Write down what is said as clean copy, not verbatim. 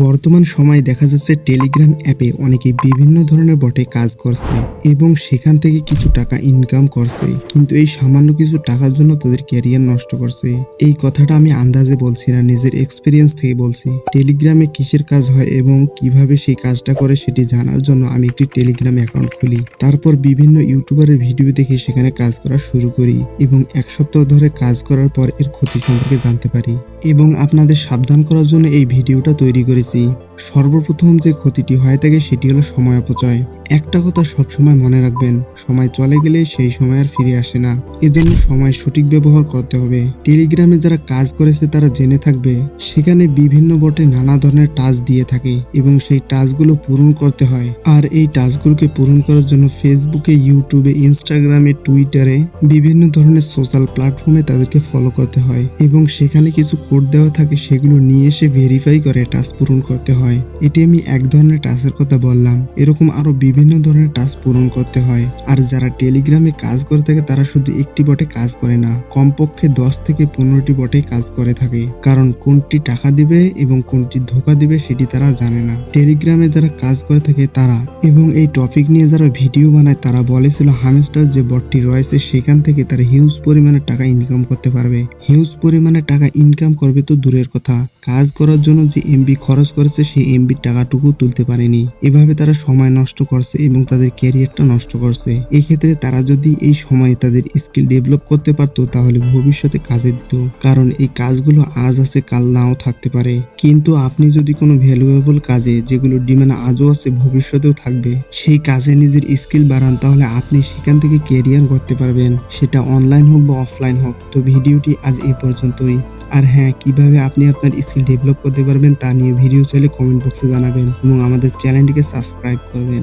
বর্তমান সময়ে দেখা যাচ্ছে টেলিগ্রাম অ্যাপে অনেকে বিভিন্ন ধরনের বটে কাজ করছে এবং সেখান থেকে কিছু টাকা ইনকাম করছে, কিন্তু এই সামান্য কিছু টাকার জন্য তাদের ক্যারিয়ার নষ্ট করছে। এই কথাটা আমি আন্দাজে বলছি না, নিজের এক্সপিরিয়েন্স থেকে বলছি। টেলিগ্রামে কিসের কাজ হয় এবং কিভাবে সেই কাজটা করে সেটি জানার জন্য আমি একটি টেলিগ্রাম অ্যাকাউন্ট খুলি। তারপর বিভিন্ন ইউটিউবারের ভিডিও দেখে সেখানে কাজ করা শুরু করি এবং এক সপ্তাহ ধরে কাজ করার পর এর ক্ষতি সম্পর্কে জানতে পারি এবং আপনাদের সাবধান করার জন্য এই ভিডিওটা তৈরি করেছি। সর্বপ্রথম যে ক্ষতিটি হয়ে থাকে সেটি হলো সময় অপচয়। একটা কথা সবসময় মনে রাখবেন, সময় চলে গেলে সেই সময় আর ফিরে আসে না। এজন্য সময় সঠিক ব্যবহার করতে হবে। টেলিগ্রামে যারা কাজ করেছে তারা জেনে থাকবে সেখানে বিভিন্ন বটে নানা ধরনের টাস্ক দিয়ে থাকে এবং সেই টাস্কগুলো পূরণ করতে হয়। আর এই টাস্কগুলোকে পূরণ করার জন্য ফেসবুকে, ইউটিউবে, ইনস্টাগ্রামে, টুইটারে, বিভিন্ন ধরনের সোশ্যাল প্ল্যাটফর্মে তাদেরকে ফলো করতে হয় এবং সেখানে কিছু কোড দেওয়া থাকে, সেগুলো নিয়ে এসে ভেরিফাই করে টাস্ক পূরণ করতে হয়। এটি আমি এক ধরনের টাস্কের কথা বললাম, এরকম আরো বিভিন্ন ধরনের টাস্ক পূরণ করতে হয়। আর যারা টেলিগ্রামে কাজ করে থাকে তারা শুধু একটি বটে কাজ করে না, কমপক্ষে 10 থেকে 15টি বটে কাজ করে থাকে, কারণ কোনটি টাকা দিবে এবং কোনটি ধোকা দিবে সেটি তারা জানে না। টেলিগ্রামে যারা কাজ করে থাকে তারা এবং এই টপিক নিয়ে যারা ভিডিও বানায় তারা বলেছিল হামস্টার যে বটটি রয়েছে সেখান থেকে তারা হিউজ পরিমাণে টাকা ইনকাম করতে পারবে। হিউজ পরিমাণে টাকা ইনকাম করবে তো দূরের কথা, কাজ করার জন্য যে এমবি খরচ করেছে সেই এমবির টাকাটুকু তুলতে পারেনি। এভাবে তারা সময় নষ্ট করছে এবং তাদের ক্যারিয়ারটা নষ্ট করছে। এক্ষেত্রে তারা যদি এই সময়ে তাদের স্কিল ডেভেলপ করতে পারতো তাহলে ভবিষ্যতে কাজে দিত, কারণ এই কাজগুলো আজ আছে কাল নাও থাকতে পারে। কিন্তু আপনি যদি কোনো ভ্যালুয়েবল কাজে, যেগুলো ডিমান্ড আজও আছে ভবিষ্যতেও থাকবে, সেই কাজে নিজের স্কিল বাড়ান তাহলে আপনি সেখান থেকে ক্যারিয়ার করতে পারবেন, সেটা অনলাইন হোক বা অফলাইন হোক। তো ভিডিওটি আজ এই পর্যন্তই। আর হ্যাঁ, কিভাবে আপনি আপনার স্কিল ডেভেলপ করতে পারবেন তা নিয়ে ভিডিও চাইলে কমেন্ট বক্সে জানাবেন এবং আমাদের চ্যানেলটিকে সাবস্ক্রাইব করবেন।